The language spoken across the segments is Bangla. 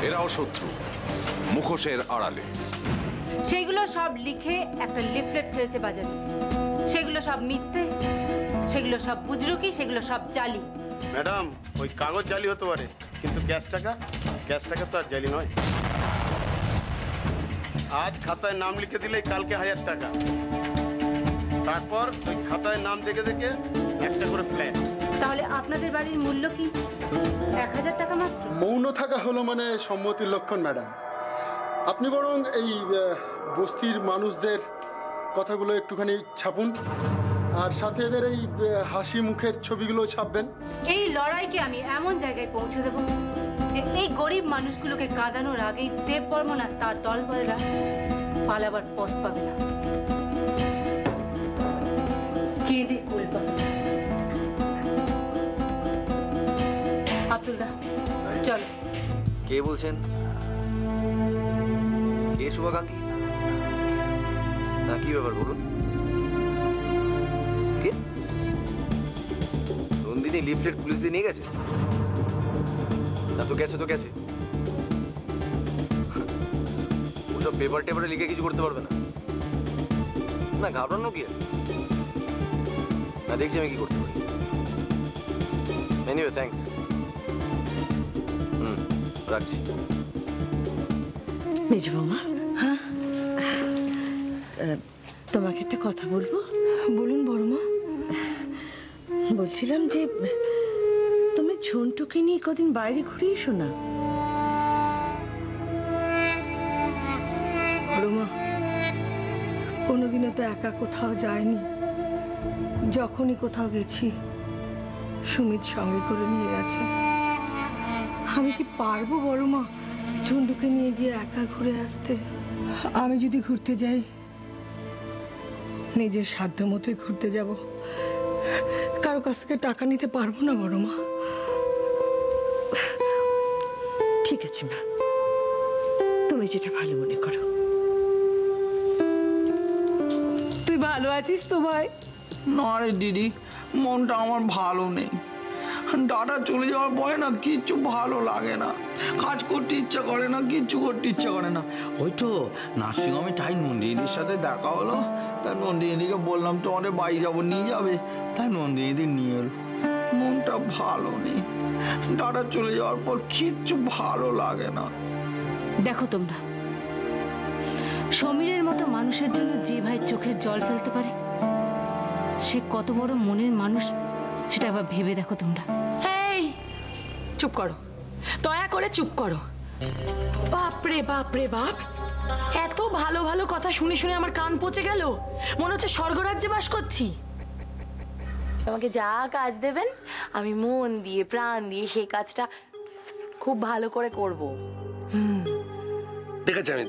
এরাও শত্রু, মুখোশের আড়ালে। সেগুলো সব লিখে একটা লিফলেট ছেড়েছে বাজারে। সেগুলো সব মিথ্যে, সেগুলো সব বুজরুকি, সেগুলো সব জালি। ম্যাডাম, ওই কাগজ জালি হতে পারে, কিন্তু ক্যাশ টাকা তো আর জালি নয়। আজ খাতায় নাম লিখে দিলে কালকে 1000 টাকা, তারপর ওই খাতায় নাম দেখে দেখে একটা করে ফ্ল্যাট। তাহলে আপনাদের বাড়ির মূল্য কি 1000 টাকা মাত্র? মৌন থাকা হলো মানে সম্মতির লক্ষণ ম্যাডাম। আপনি বরং এই বস্তির মানুষদের কথাগুলো একটুখানি ছাপুন, আর সাথে এদের এই হাসি মুখের ছবিগুলো ছাপবেন। এই লড়াইকে আমি এমন জায়গায় পৌঁছে দেব যে এই গরিব মানুষগুলোকে কাঁদানোর আগেই দেববর্মন আর তার দলবলেরা পালাবার পথ পাবে না, কেঁদে কুল পাবে। আব্দুল দা, চলো। কে বলছেন? কে শুভাকাঙ্ক্ষী? না, কি ব্যাপার বলুন। কে? নন্দিনী লিফলেট পুলিশ দিয়ে নিয়ে গেছে? না তো গেছে তো গেছে, ওসব পেপার টেপারে লিখে কিছু করতে পারবে না। না, ঘাবড়ানো কি আছে? না, দেখছি আমি কি করতে পারি। Anyway, thanks. রাখছি। মেজ বৌমা, হ্যাঁ, তোমাকে একটা কথা বলবো। বলুন বড় মা। বলছিলাম যে তুমি ঝন্টুকে নিয়ে কদিন বাইরে ঘুরে এসো না। বড় মা, কোনোদিনও তো একা কোথাও যায়নি। যখনই কোথাও গেছি সুমিত সঙ্গে করে নিয়ে গেছে। আমি কি পারবো বড় মা ঝন্টুকে নিয়ে গিয়ে একা ঘুরে আসতে? আমি যদি ঘুরতে যাই নিজের সাধ্য মতোই ঘুরতে যাব, কারো কাছ থেকে টাকা নিতে পারবো না বড় মা। ঠিক আছে মা, তুমি যেটা ভালো মনে করো। তুই ভালো আছিস তো ভাই? না রে দিদি, মনটা আমার ভালো নেই। দাদা চলে যাওয়ার পরে না কিচ্ছু ভালো লাগে না, কাজ করতে ইচ্ছা করে না, কিচ্ছু করতে ইচ্ছা করে না। হয়তো নার্সিংহোমে তাই নন্দিনীর সাথে দেখা হলো, তাই নন্দিনীকে বললাম তোমাদের বাড়ি যাবো, নিয়ে যাবে, তাই নন্দিনীদের নিয়ে এলো। মনটা ভালো নেই, দাদা চলে যাওয়ার পর কিচ্ছু ভালো লাগে না। দেখো তোমরা, সমীরের মতো মানুষের জন্য যে ভাই চোখের জল ফেলতে পারে, সে কত বড় মনের মানুষ সেটা আবার ভেবে দেখো তোমরা। এই চুপ করো, দয়া করে চুপ করো। বাপরে বাপরে বাপ, এত ভালো ভালো কথা শুনে শুনে আমার কান পচে গেল। মনে হচ্ছে স্বর্গরাজ্যে বাস করছি। তোমাকে যা কাজ দেবেন আমি মন দিয়ে প্রাণ দিয়ে সেই কাজটা খুব ভালো করে করব। ঠিক আছে, আমি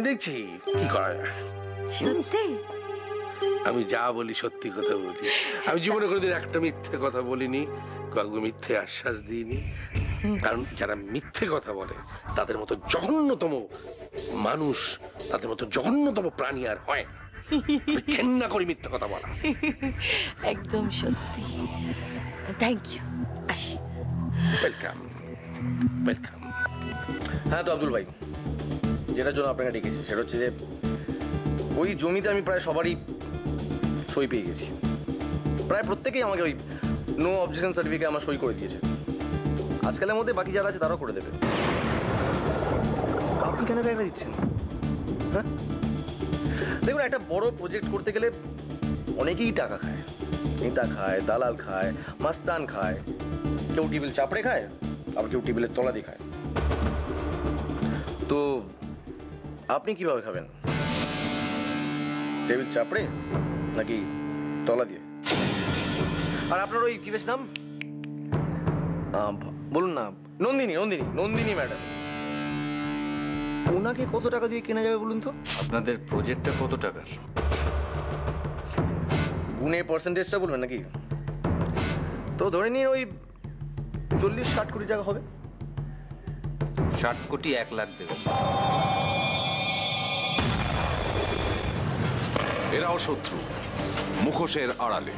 দেখছি কি করা যায়। সত্যি আমি যা বলি সত্যি কথা বলি। আমি জীবনে কোনোদিন একটা মিথ্যে কথা বলিনি, কাউকে মিথ্যে আশ্বাস দিইনি। কারণ যারা মিথ্যে কথা বলে তাদের মতো জঘন্যতম মানুষ, তাদের মতো জঘন্যতম প্রাণী আর হয়। ঘেন্না করি মিথ্যে কথা বলা। একদম সত্যি। থ্যাংক ইউ, আসি। Welcome welcome. হ্যাঁ তো আব্দুল ভাই, যেটার জন্য আপনাকে ডেকেছি সেটা হচ্ছে যে ওই জমিতে আমি প্রায় সবারই সই পেয়ে গেছি। প্রায় প্রত্যেকেই আমাকে ওই নো অবজেকশন সার্টিফিকেট আমার সই করে দিয়েছে। আজকালের মধ্যে বাকি যারা আছে তারাও করে দেবে। আপনি কেন ব্যাগটা দিচ্ছেন? হ্যাঁ, দেখুন, একটা বড় প্রজেক্ট করতে গেলে অনেকেই টাকা খায়, নেতা খায়, দালাল খায়, মাস্তান খায়, কেউ টেবিল চাপড়ে খায়, আবার কেউ টেবিলের তলা দিয়ে খায়। তো আপনি কিভাবে খাবেন? টেবিল চাপড়ে নাকি তলা দিয়ে? আর আপনার ওই কি বেশ নাম বলুন না? নন্দিনী নন্দিনী নন্দিনী ম্যাডাম, ওনাকে কত টাকা দিয়ে কেনা যাবে বলুন তো? আপনাদের প্রজেক্টটা কত টাকার? গুণে পার্সেন্টেজটা বলবেন নাকি? তো ধরে নিন ওই 40-60 কোটি টাকা হবে। 60 কোটি 1 লাখ দেবে। এরাও শত্রু, মুখোশের আড়ালে।